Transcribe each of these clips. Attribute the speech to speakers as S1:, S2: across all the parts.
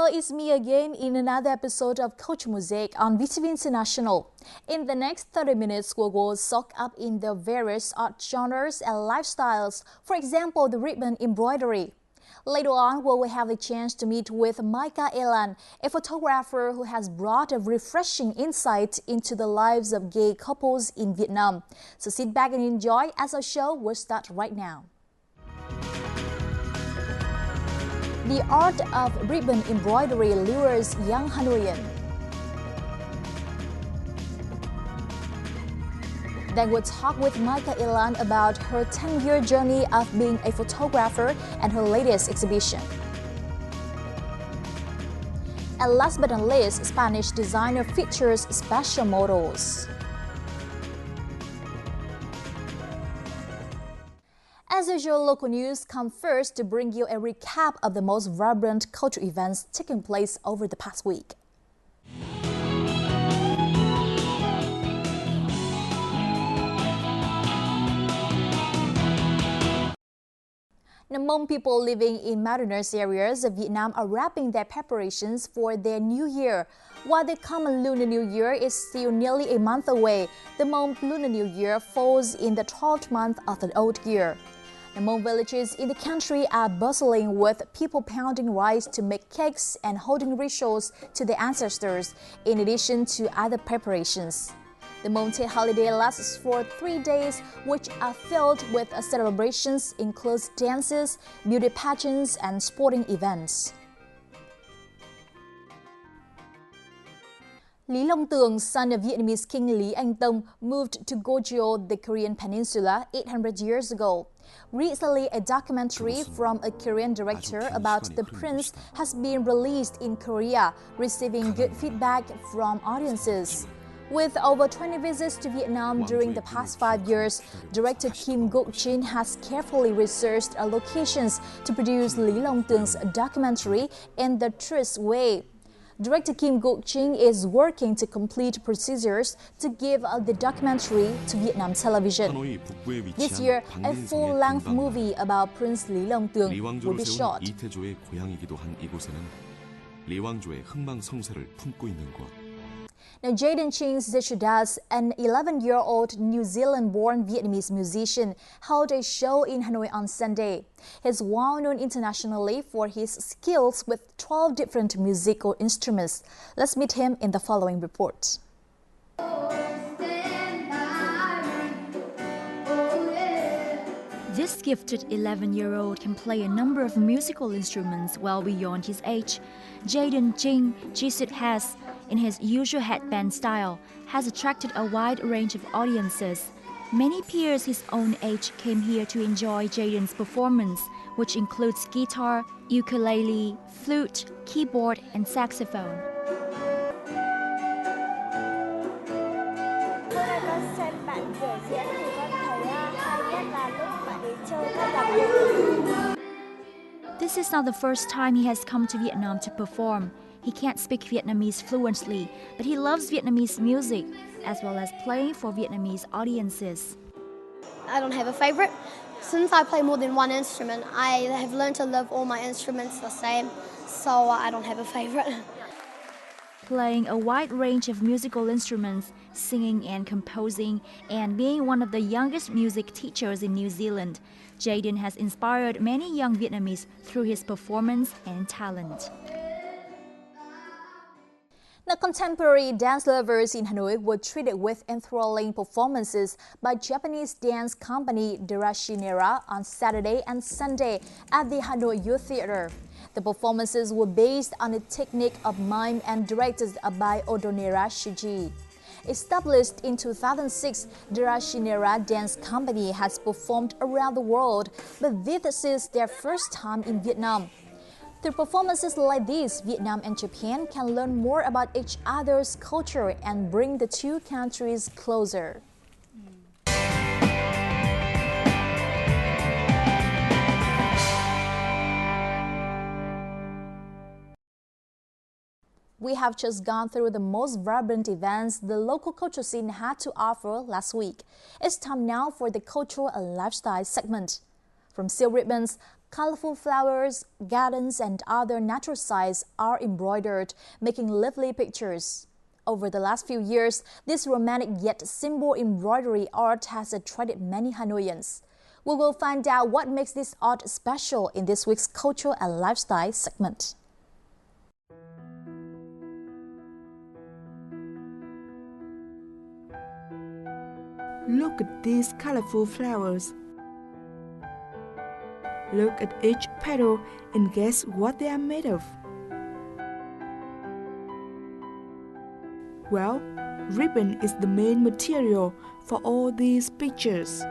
S1: Hello, it's me again in another episode of Culture Mosaic on VTV International. In the next 30 minutes, we will soak up in the various art genres and lifestyles, for example, the ribbon embroidery. Later on, we will have the chance to meet with Micah Elan, a photographer who has brought a refreshing insight into the lives of gay couples in Vietnam. So sit back and enjoy as our show will start right now. The art of ribbon embroidery lures young Hanoian. Then we'll talk with Micah Elan about her 10-year journey of being a photographer and her latest exhibition. And last but not least, Spanish designer features special models. As usual, local news come first to bring you a recap of the most vibrant cultural events taking place over the past week. The Hmong people living in mountainous areas of Vietnam are wrapping their preparations for their New Year. While the common Lunar New Year is still nearly a month away, the Hmong Lunar New Year falls in the 12th month of the old year. The Hmong villages in the country are bustling with people pounding rice to make cakes and holding rituals to their ancestors, in addition to other preparations. The Hmong Tet holiday lasts for 3 days, which are filled with celebrations, includes dances, beauty pageants, and sporting events. Lý Long Tường, son of Vietnamese King Lý Anh Tông, moved to Goguryeo, the Korean peninsula, 800 years ago. Recently, a documentary from a Korean director about the prince has been released in Korea, receiving good feedback from audiences. With over 20 visits to Vietnam during the past 5 years, director Kim Guk-jin has carefully researched locations to produce Lý Long Tường documentary in the truest way. Director Kim Guk-jin is working to complete procedures to give the documentary to Vietnam television. This year, a full-length movie about Prince Lý Long Tường will be shot. Now, Jaden Ching Zichudas, an 11-year-old New Zealand-born Vietnamese musician, held a show in Hanoi on Sunday. He's well known internationally for his skills with 12 different musical instruments. Let's meet him in the following report.
S2: This gifted 11-year-old can play a number of musical instruments well beyond his age. Jaden Ching Zichudas, in his usual headband style, has attracted a wide range of audiences. Many peers his own age came here to enjoy Jaden's performance, which includes guitar, ukulele, flute, keyboard, and saxophone. This is not the first time he has come to Vietnam to perform. He can't speak Vietnamese fluently, but he loves Vietnamese music, as well as playing for Vietnamese audiences.
S3: I don't have a favorite. Since I play more than one instrument, I have learned to love all my instruments the same, so I don't have a favorite.
S2: Playing a wide range of musical instruments, singing and composing, and being one of the youngest music teachers in New Zealand, Jaden has inspired many young Vietnamese through his performance and talent.
S1: The contemporary dance lovers in Hanoi were treated with enthralling performances by Japanese dance company Derashinera on Saturday and Sunday at the Hanoi Youth Theater. The performances were based on a technique of mime and directed by Odonera Shiji. Established in 2006, Derashinera Dance Company has performed around the world, but this is their first time in Vietnam. Through performances like these, Vietnam and Japan can learn more about each other's culture and bring the two countries closer. We have just gone through the most vibrant events the local culture scene had to offer last week. It's time now for the cultural and lifestyle segment. From silk ribbons, colorful flowers, gardens, and other natural sights are embroidered, making lively pictures. Over the last few years, this romantic yet simple embroidery art has attracted many Hanoians. We will find out what makes this art special in this week's Culture and Lifestyle segment.
S4: Look at these colorful flowers. Look at each petal and guess what they are made of. Well, ribbon is the main material for all these pictures.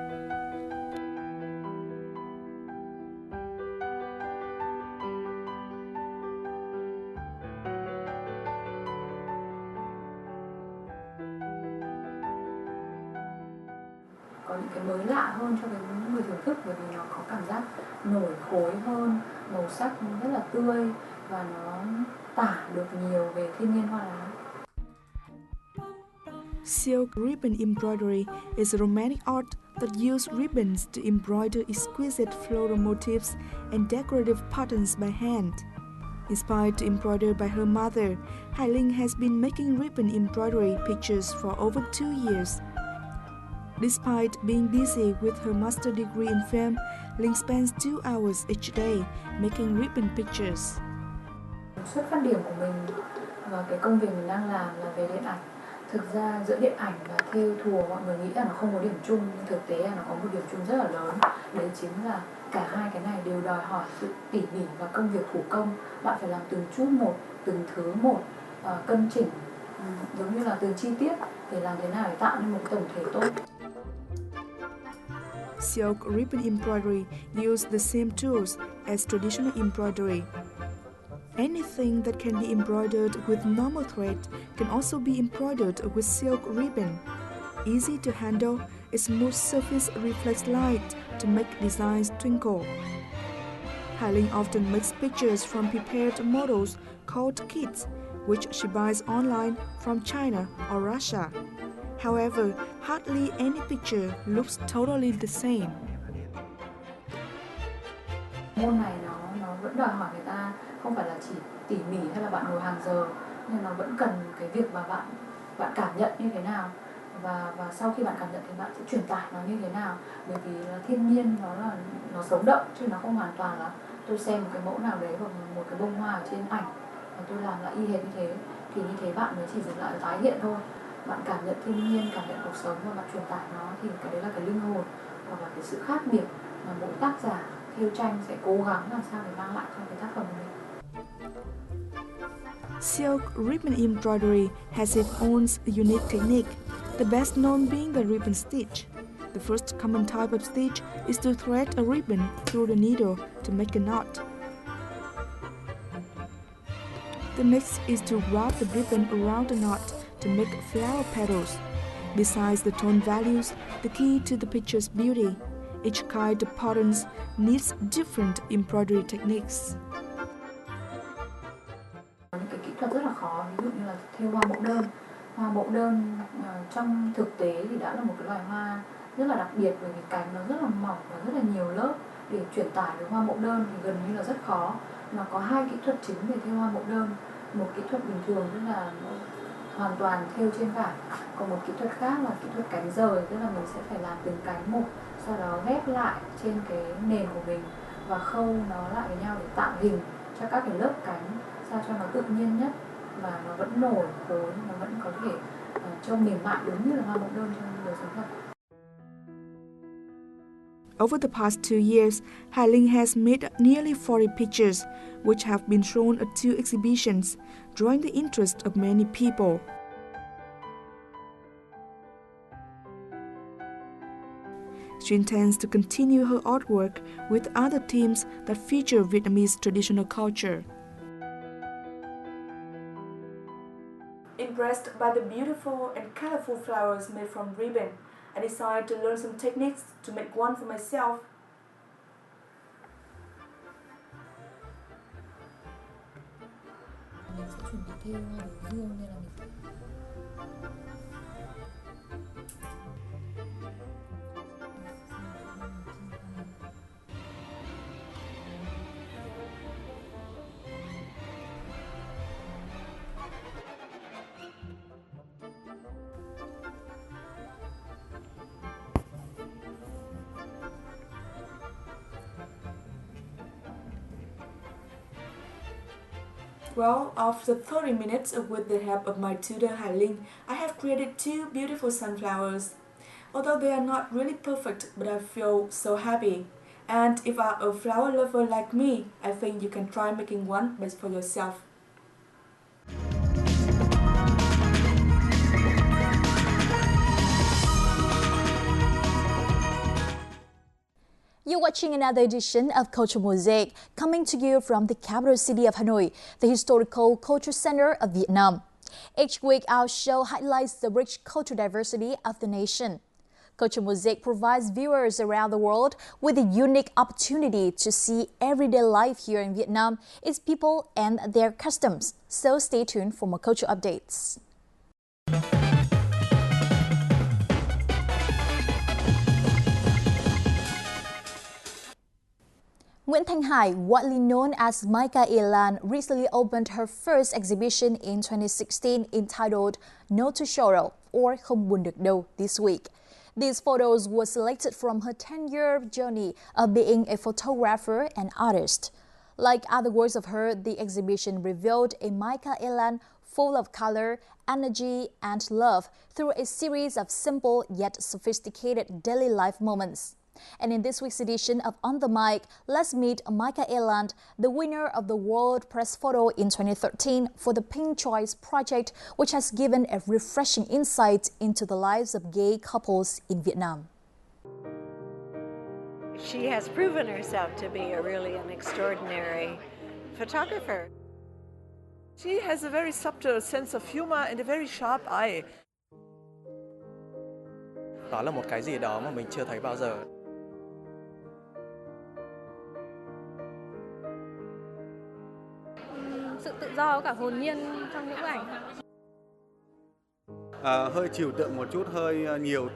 S5: Có những cái mới lạ hơn cho cái người thưởng thức, bởi vì nó có cảm giác nổi khối hơn, màu sắc rất là tươi và nó tả được nhiều về thiên nhiên hoa lá.
S4: Silk ribbon embroidery is a romantic art that uses ribbons to embroider exquisite floral motifs and decorative patterns by hand. Inspired to embroider by her mother, Hai Linh has been making ribbon embroidery pictures for over 2 years. Despite being busy with her master's degree in film, Linh spends 2 hours each day making ribbon pictures.
S5: Xuất phát điểm của mình và cái công việc mình đang làm là về điện ảnh. Thực ra giữa điện ảnh và thêu thùa mọi người nghĩ là nó không có điểm chung, nhưng thực tế là nó có một điểm chung rất là lớn. Đấy chính là cả hai cái này đều đòi hỏi sự tỉ mỉ và công việc thủ công. Bạn phải làm từng chút một, từng thứ một, cân chỉnh, giống như là từng chi tiết để làm thế nào để tạo nên một tổng thể tốt.
S4: Silk ribbon embroidery uses the same tools as traditional embroidery. Anything that can be embroidered with normal thread can also be embroidered with silk ribbon. Easy to handle, its smooth surface reflects light to make designs twinkle. Hai Linh often makes pictures from prepared models called kits, which she buys online from China or Russia. However, hardly any picture looks totally the same.
S5: Môn này nó vẫn đòi hỏi người ta không phải là chỉ tỉ mỉ hay là bạn ngồi hàng giờ, nhưng nó vẫn cần cái việc mà bạn cảm nhận như thế nào, và sau khi bạn cảm nhận thì bạn sẽ truyền tải nó như thế nào, bởi vì là thiên nhiên nó sống động chứ nó không hoàn toàn là tôi xem một cái mẫu nào đấy hoặc một cái bông hoa ở trên ảnh và tôi làm lại y hệt như thế, thì như thế bạn mới chỉ dừng lại ở tái hiện thôi. Bạn cảm nhận thiên nhiên, cảm nhận cuộc sống và bạn truyền tải nó, thì cái đấy là cái linh hồn hoặc là cái sự khác biệt mà mỗi tác giả thêu tranh sẽ cố gắng làm sao để mang lại cho cái tác phẩm của mình.
S4: Silk ribbon embroidery has its own unique technique, the best known being the ribbon stitch. The first common type of stitch is to thread a ribbon through the needle to make a knot. The next is to wrap the ribbon around the knot to make flower petals. Besides the tone values, the key to the picture's beauty, each kind of patterns needs different embroidery techniques.
S5: Những cái kỹ thuật rất là khó, ví dụ như là thêu hoa mẫu đơn. Hoa mẫu đơn trong thực tế thì đã là một cái loài hoa rất là đặc biệt, bởi vì cánh nó rất là mỏng và rất là nhiều lớp. Để truyền tải được hoa mẫu đơn thì gần như là rất khó. Nó có hai kỹ thuật chính để thêu hoa mẫu đơn. Một kỹ thuật bình thường tức là hoàn toàn thêu trên vải, còn một kỹ thuật khác là kỹ thuật cánh rời, tức là mình sẽ phải làm từng cánh một, sau đó ghép lại trên cái nền của mình và khâu nó lại với nhau để tạo hình cho các cái lớp cánh sao cho nó tự nhiên nhất và nó vẫn nổi khối, nó vẫn có thể trông mềm mại đúng như là hoa mẫu đơn trong đời sống thật.
S4: Over the past 2 years, Hai Linh has made nearly 40 pictures, which have been shown at 2 exhibitions, drawing the interest of many people. She intends to continue her artwork with other themes that feature Vietnamese traditional culture. Impressed by the beautiful and colorful flowers made from ribbon, I decided to learn some techniques to make one for myself.
S5: Mình sẽ chuẩn bị thêu hoa hướng dương nên là mình
S4: Well, after 30 minutes with the help of my tutor Hai-Ling, I have created 2 beautiful sunflowers. Although they are not really perfect, but I feel so happy. And if you are a flower lover like me, I think you can try making one best for yourself.
S1: You're watching another edition of Culture Mosaic, coming to you from the capital city of Hanoi, the historical culture center of Vietnam. Each week, our show highlights the rich cultural diversity of the nation. Culture Mosaic provides viewers around the world with a unique opportunity to see everyday life here in Vietnam, its people and their customs. So stay tuned for more culture updates. Nguyễn Thanh Hải, widely known as Micah Elan, recently opened her first exhibition in 2016 entitled No to Sorrow, or Không buồn được đâu, this week. These photos were selected from her 10-year journey of being a photographer and artist. Like other works of her, the exhibition revealed a Micah Elan full of color, energy, and love through a series of simple yet sophisticated daily life moments. And in this week's edition of On the Mic, let's meet Micah Elan, the winner of the World Press Photo in 2013 for the Pink Choice project, which has given a refreshing insight into the lives of gay couples in Vietnam.
S6: She has proven herself to be an extraordinary photographer.
S7: She has a very subtle sense of humor and a very sharp eye.
S8: Đó là một cái gì đó mà mình chưa thấy bao giờ.
S9: Sự tự do cả hồn nhiên trong những bức ảnh.
S10: Hơi trừu tượng một chút, hơi nhiều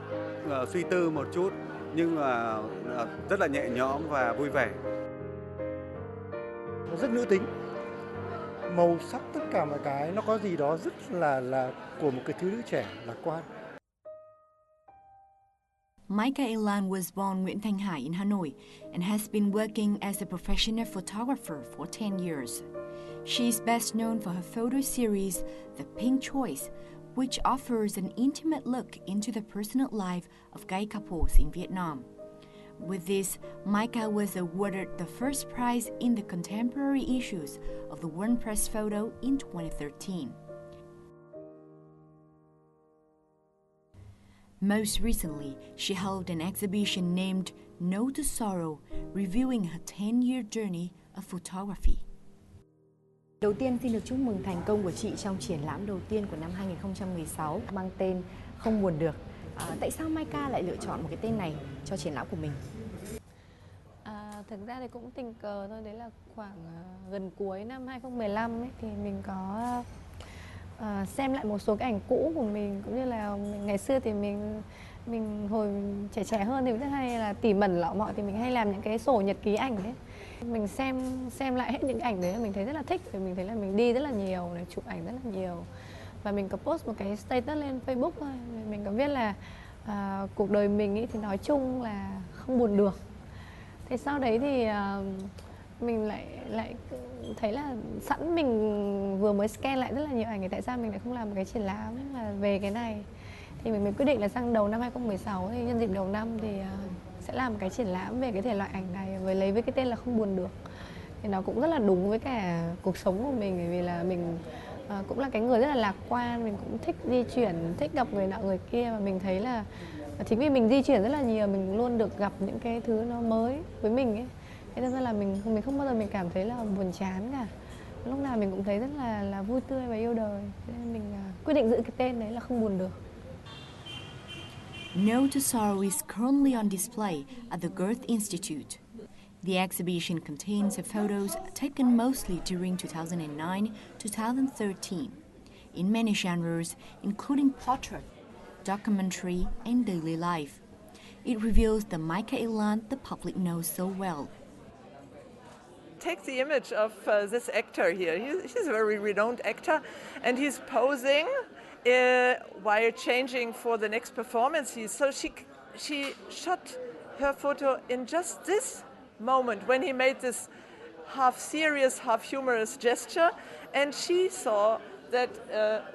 S10: suy tư một chút, nhưng mà rất là nhẹ nhõm và vui vẻ.
S11: Nó rất nữ tính, màu sắc tất cả mọi cái nó có gì đó rất là của một cái thiếu nữ trẻ lạc quan.
S2: Micah Elan was born Nguyễn Thanh Hải in Hanoi and has been working as a professional photographer for 10 years. She is best known for her photo series, The Pink Choice, which offers an intimate look into the personal life of gay couples in Vietnam. With this, Micah was awarded the first prize in the contemporary issues of the World Press Photo in 2013. Most recently, she held an exhibition named No to Sorrow, reviewing her 10-year journey of photography.
S12: Đầu tiên xin được chúc mừng thành công của chị trong triển lãm đầu tiên của năm 2016 mang tên Không buồn được. Tại sao Micah lại lựa chọn một cái tên này cho triển lãm của mình?
S9: Thực ra thì cũng tình cờ thôi, đấy là khoảng gần cuối năm 2015 ấy, thì mình có xem lại một số cái ảnh cũ của mình, cũng như là ngày xưa thì mình hồi trẻ hơn thì rất hay là tỉ mẩn lọ mọ, thì mình hay làm những cái sổ nhật ký ảnh đấy. Mình xem lại hết những ảnh đấy mình thấy rất là thích, vì mình thấy là mình đi rất là nhiều này, chụp ảnh rất là nhiều, và mình có post một cái status lên Facebook thôi, mình có viết là cuộc đời mình ý thì nói chung là không buồn được. Thế sau đấy thì mình lại thấy là sẵn mình vừa mới scan lại rất là nhiều ảnh, thì tại sao mình lại không làm một cái triển lãm là về cái này. Thì mình quyết định là sang đầu năm 2016 thì nhân dịp đầu năm thì sẽ làm một cái triển lãm về cái thể loại ảnh này, lấy với cái tên là Không buồn được. Thì nó cũng rất là đúng với cả cuộc sống của mình, bởi vì là mình cũng là cái người rất là lạc quan, mình cũng thích di chuyển, thích gặp người nọ người kia, và mình thấy là chính vì mình di chuyển rất là nhiều, mình luôn được gặp những cái thứ nó mới với mình ấy. Thế nên là mình không bao giờ mình cảm thấy là buồn chán cả. Lúc nào mình cũng thấy rất là vui tươi và yêu đời. Thế nên mình quyết định giữ cái tên đấy là Không buồn được.
S2: No to Sorrow is currently on display at the Goethe Institute. The exhibition contains photos taken mostly during 2009-2013 in many genres, including portrait, documentary, and daily life. It reveals the Micah Elan the public knows so well.
S7: Take the image of this actor here. He's a very renowned actor, and he's posing while changing for the next performance. So she shot her photo in just this moment when he made this half serious, half humorous gesture, and she saw that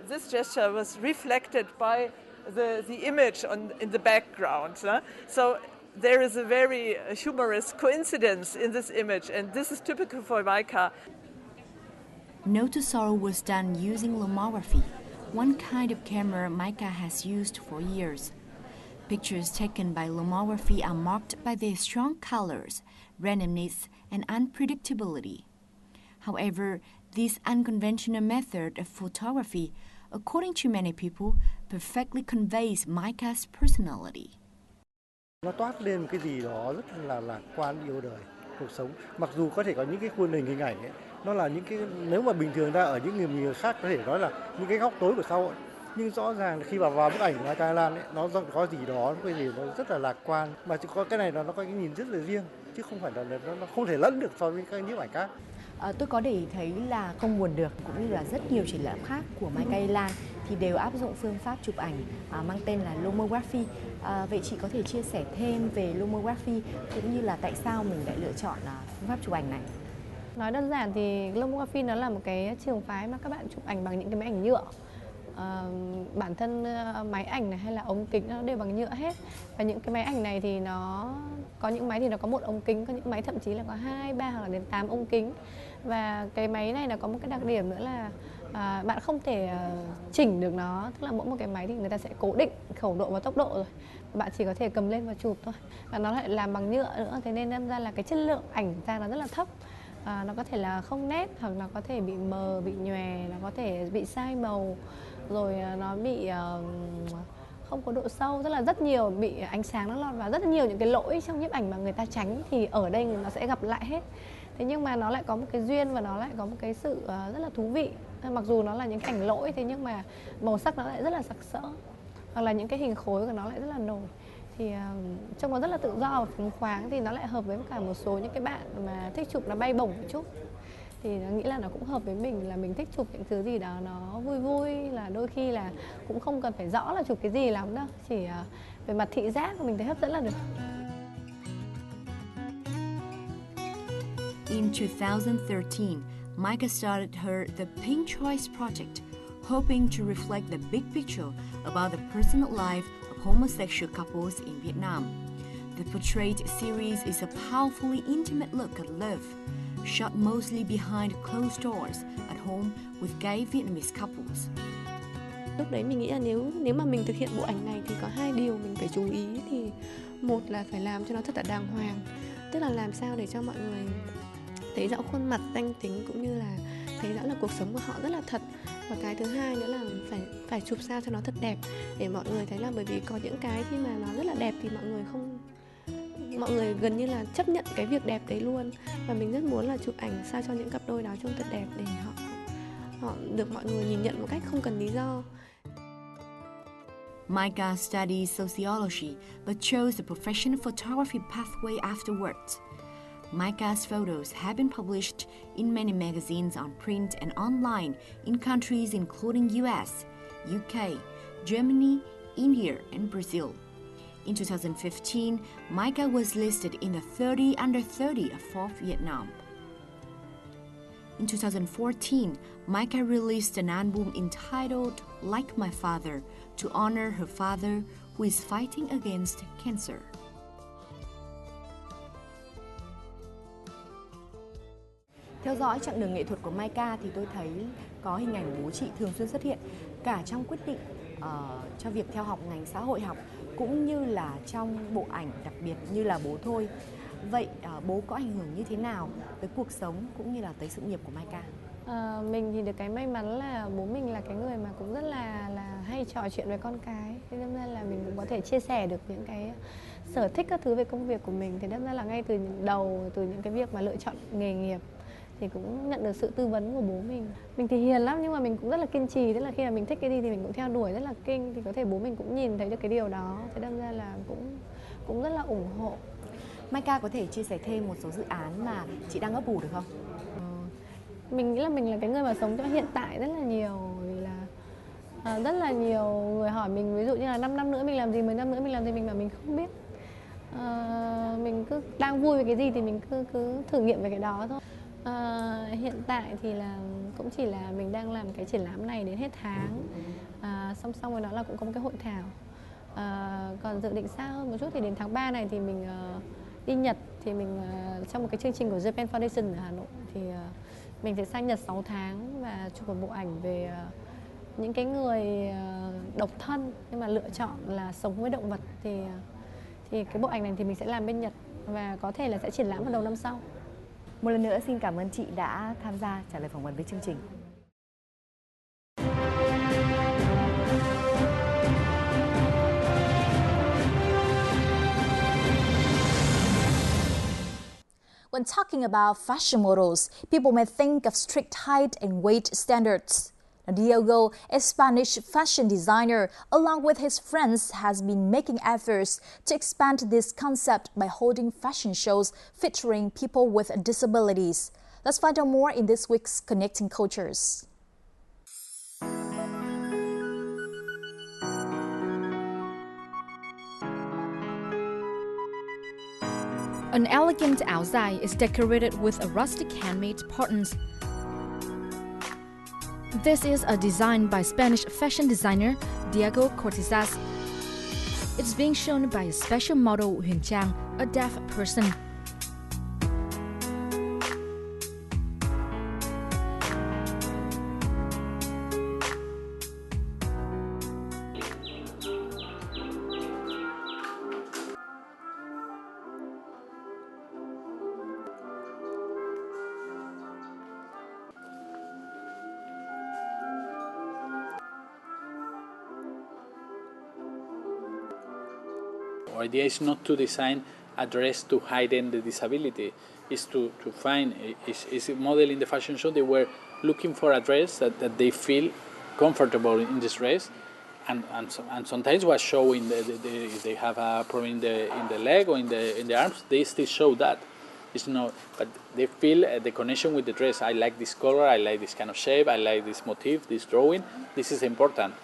S7: this gesture was reflected by the image in the background. So there is a very humorous coincidence in this image, and this is typical for Maika.
S2: Note to Sorrow was done using lomography, one kind of camera Maika has used for years. Pictures taken by lomography are marked by their strong colors, randomness, and unpredictability. However, this unconventional method of photography, according to many people, perfectly conveys Maika's personality.
S11: Nó toát lên cái gì đó rất là lạc quan, yêu đời, cuộc sống. Mặc dù có thể có những cái khuôn hình ảnh ấy, nó là những cái, nếu mà bình thường ra ở những người khác có thể nói là những cái góc tối của xã hội. Nhưng rõ ràng là khi vào bức ảnh của Maika Lan ấy, nó có gì đó, cái gì nó rất là lạc quan. Mà chỉ có cái này nó có cái nhìn rất là riêng, chứ không phải là nó không thể lẫn được so với các nhiếp ảnh khác.
S12: Tôi có để thấy là Không buồn được cũng như là rất nhiều triển lãm khác của Maika Lan thì đều áp dụng phương pháp chụp ảnh mang tên là lomography. Vậy chị có thể chia sẻ thêm về lomography cũng như là tại sao mình lại lựa chọn phương pháp chụp ảnh này?
S9: Nói đơn giản thì lomography nó là một cái trường phái mà các bạn chụp ảnh bằng những cái máy ảnh nhựa. Bản thân máy ảnh này hay là ống kính nó đều bằng nhựa hết, và những cái máy ảnh này thì nó có những máy thì nó có một ống kính, có những máy thậm chí là có 2, 3 hoặc là đến 8 ống kính. Và cái máy này nó có một cái đặc điểm nữa là bạn không thể chỉnh được nó, tức là mỗi một cái máy thì người ta sẽ cố định khẩu độ và tốc độ rồi, bạn chỉ có thể cầm lên và chụp thôi, và nó lại làm bằng nhựa nữa, thế nên đâm ra là cái chất lượng ảnh ra nó rất là thấp. Nó có thể là không nét, hoặc nó có thể bị mờ, bị nhòe, nó có thể bị sai màu, rồi nó bị không có độ sâu, tức là rất nhiều, bị ánh sáng nó lọt vào, rất nhiều những cái lỗi trong nhiếp ảnh mà người ta tránh thì ở đây nó sẽ gặp lại hết. Thế nhưng mà nó lại có một cái duyên và nó lại có một cái sự rất là thú vị. Mặc dù nó là những cảnh lỗi, thế nhưng mà màu sắc nó lại rất là sặc sỡ, hoặc là những cái hình khối của nó lại rất là nổi. Thì trông nó rất là tự do và phóng khoáng, thì nó lại hợp với cả một số những cái bạn mà thích chụp nó bay bổng một chút. Thì nó nghĩ là nó cũng hợp với mình, là mình thích chụp những thứ gì đó nó vui vui, là đôi khi là cũng không cần phải rõ là chụp cái gì lắm đâu, chỉ về mặt thị giác mình thấy hấp dẫn là được.
S2: In 2013, Maika started her The Pink Choice Project, hoping to reflect the big picture about the personal life of homosexual couples in Vietnam. The Portrait series is a powerfully intimate look at love, shot mostly behind closed doors at home with gay Vietnamese couples.
S13: Lúc đấy mình nghĩ là nếu mà mình thực hiện bộ ảnh này thì có 2 điều mình phải chú ý. Thì một là phải làm cho nó thật là đàng hoàng, tức là làm sao để cho mọi người thấy rõ khuôn mặt, danh tính, cũng như là thấy rõ là cuộc sống của họ rất là thật. Và cái thứ hai nữa là phải chụp sao cho nó thật đẹp, để mọi người thấy là, bởi vì có những cái khi mà nó rất là đẹp thì mọi người gần như là chấp nhận cái việc đẹp đấy luôn. Và mình rất muốn là chụp ảnh sao cho những cặp đôi đó trông thật đẹp, để họ được mọi người nhìn nhận một cách không cần lý do.
S2: Maika studied sociology but chose the professional photography pathway afterwards. Maika's photos have been published in many magazines on print and online in countries including US, UK, Germany, India, and Brazil. In 2015, Maika was listed in the 30 under 30 of Forbes Vietnam. In 2014, Maika released an album entitled Like My Father to honor her father, who is fighting against cancer.
S12: Theo dõi chặng đường nghệ thuật của Maika thì tôi thấy có hình ảnh bố chị thường xuyên xuất hiện cả trong quyết định cho việc theo học ngành xã hội học, cũng như là trong bộ ảnh đặc biệt như là Bố Thôi. Vậy bố có ảnh hưởng như thế nào tới cuộc sống cũng như là tới sự nghiệp của Maika?
S9: Mình thì được cái may mắn là bố mình là cái người mà cũng rất là hay trò chuyện với con cái, thế nên là mình cũng có thể chia sẻ được những cái sở thích các thứ về công việc của mình. Thế nên là ngay từ đầu, từ những cái việc mà lựa chọn nghề nghiệp thì cũng nhận được sự tư vấn của bố mình. Mình thì hiền lắm nhưng mà mình cũng rất là kiên trì, tức là khi mà mình thích cái gì thì mình cũng theo đuổi rất là kinh, thì có thể bố mình cũng nhìn thấy được cái điều đó, thế đâm ra là cũng rất là ủng hộ.
S12: Maika có thể chia sẻ thêm một số dự án mà chị đang ấp ủ được không?
S9: Mình nghĩ là mình là cái người mà sống cho hiện tại rất là nhiều, vì là rất là nhiều người hỏi mình, ví dụ như là 5 năm nữa mình làm gì, 10 năm nữa mình làm gì, mình bảo mình không biết. Mình cứ đang vui với cái gì thì mình cứ thử nghiệm về cái đó thôi. Hiện tại thì là cũng chỉ là mình đang làm cái triển lãm này đến hết tháng. Song song với đó là cũng có một cái hội thảo. Còn dự định xa hơn một chút thì đến tháng 3 này thì mình đi Nhật, thì mình trong một cái chương trình của Japan Foundation ở Hà Nội thì mình sẽ sang Nhật 6 tháng và chụp một bộ ảnh về những cái người độc thân nhưng mà lựa chọn là sống với động vật, thì cái bộ ảnh này thì mình sẽ làm bên Nhật và có thể là sẽ triển lãm vào đầu năm sau.
S12: Một lần nữa xin cảm ơn chị đã tham gia trả lời phỏng vấn với chương trình.
S1: When talking about fashion models, people may think of strict height and weight standards. Now, Diego, a Spanish fashion designer, along with his friends, has been making efforts to expand this concept by holding fashion shows featuring people with disabilities. Let's find out more in this week's Connecting Cultures.
S2: An elegant áo dài is decorated with a rustic handmade patterns. This is a design by Spanish fashion designer Diego Cortizas. It's being shown by a special model Huyền Trang, a deaf person.
S14: Our idea is not to design a dress to hide the disability, is to find is a model in the fashion show. They were looking for a dress that they feel comfortable in this dress, and sometimes was showing if they have a problem in the leg or in the arms, they still show that. It's not, but they feel the connection with the dress. I like this color, I like this kind of shape, I like this motif, this drawing. This is important.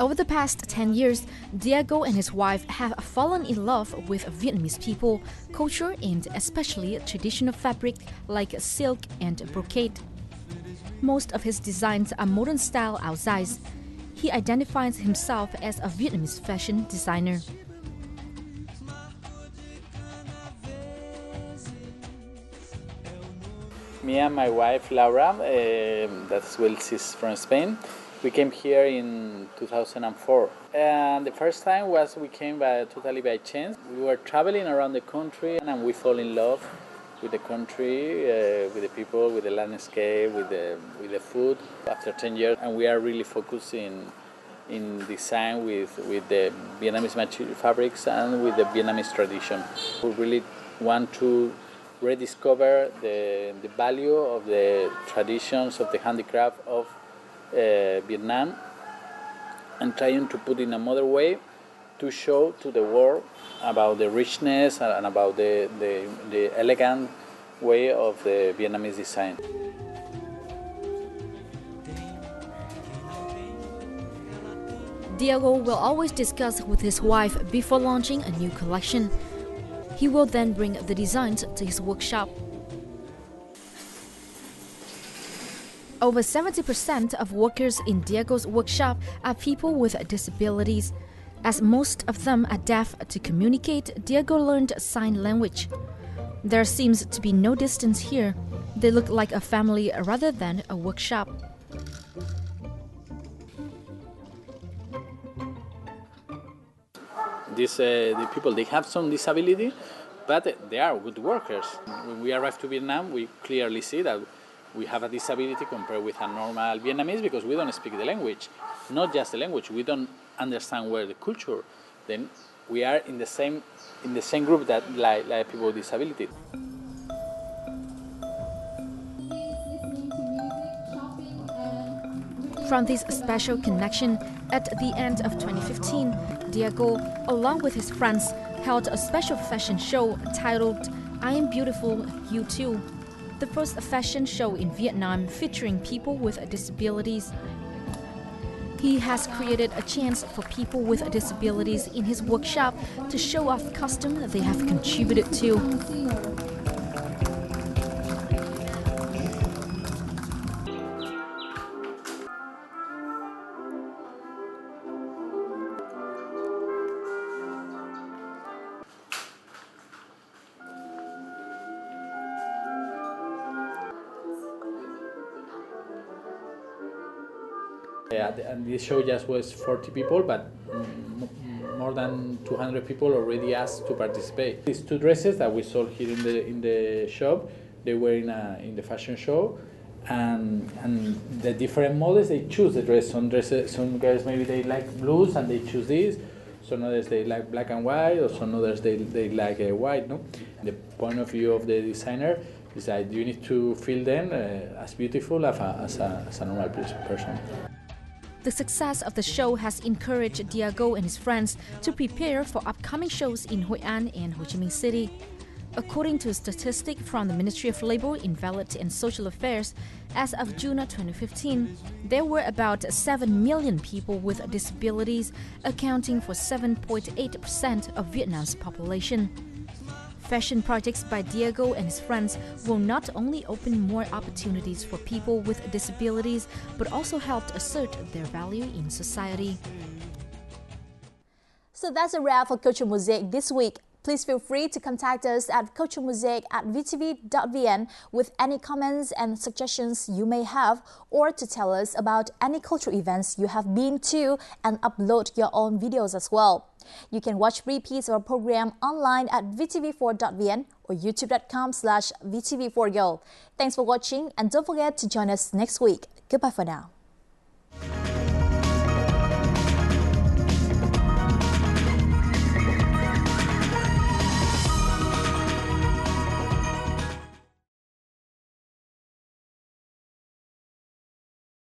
S2: Over the past 10 years, Diego and his wife have fallen in love with Vietnamese people, culture, and especially traditional fabric like silk and brocade. Most of his designs are modern-style áo dài. He identifies himself as a Vietnamese fashion designer.
S14: Me and my wife Laura, she's from Spain. We came here in 2004, and the first time we came totally by chance. We were traveling around the country, and we fall in love with the country, with the people, with the landscape, with the food. After 10 years, and we are really focusing in design with the Vietnamese material fabrics and with the Vietnamese tradition. We really want to rediscover the value of the traditions of the handicraft of Vietnam, and trying to put in another way to show to the world about the richness and about the elegant way of the Vietnamese design.
S2: Diego will always discuss with his wife before launching a new collection. He will then bring the designs to his workshop. Over 70% of workers in Diego's workshop are people with disabilities. As most of them are deaf to communicate, Diego learned sign language. There seems to be no distance here. They look like a family rather than a workshop.
S14: The people, they have some disability, but they are good workers. When we arrived to Vietnam, we clearly see that we have a disability compared with a normal Vietnamese because we don't speak the language. Not just the language, we don't understand where the culture. Then we are in the same group that like people with disability.
S2: From this special connection, at the end of 2015, Diego, along with his friends, held a special fashion show titled I Am Beautiful, You Too, the first fashion show in Vietnam featuring people with disabilities. He has created a chance for people with disabilities in his workshop to show off costume they have contributed to.
S14: Yeah, and this show just was 40 people, but more than 200 people already asked to participate. These two dresses that we sold here in the shop, they were in the fashion show, and the different models, they choose the dress. Some girls maybe they like blues and they choose this. Some others they like black and white, or some others they like white. No, and the point of view of the designer is that you need to feel them as beautiful as a normal person.
S2: The success of the show has encouraged Diego and his friends to prepare for upcoming shows in Hội An and Ho Chi Minh City. According to a statistic from the Ministry of Labor, Invalid and Social Affairs, as of June 2015, there were about 7 million people with disabilities, accounting for 7.8% of Vietnam's population. Fashion projects by Diego and his friends will not only open more opportunities for people with disabilities, but also help assert their value in society.
S1: So that's a wrap for Culture Mosaic this week. Please feel free to contact us at culturemosaic@vtv.vn with any comments and suggestions you may have, or to tell us about any cultural events you have been to and upload your own videos as well. You can watch repeats of our program online at vtv4.vn or youtube.com/vtv4girl. Thanks for watching, and don't forget to join us next week. Goodbye for now.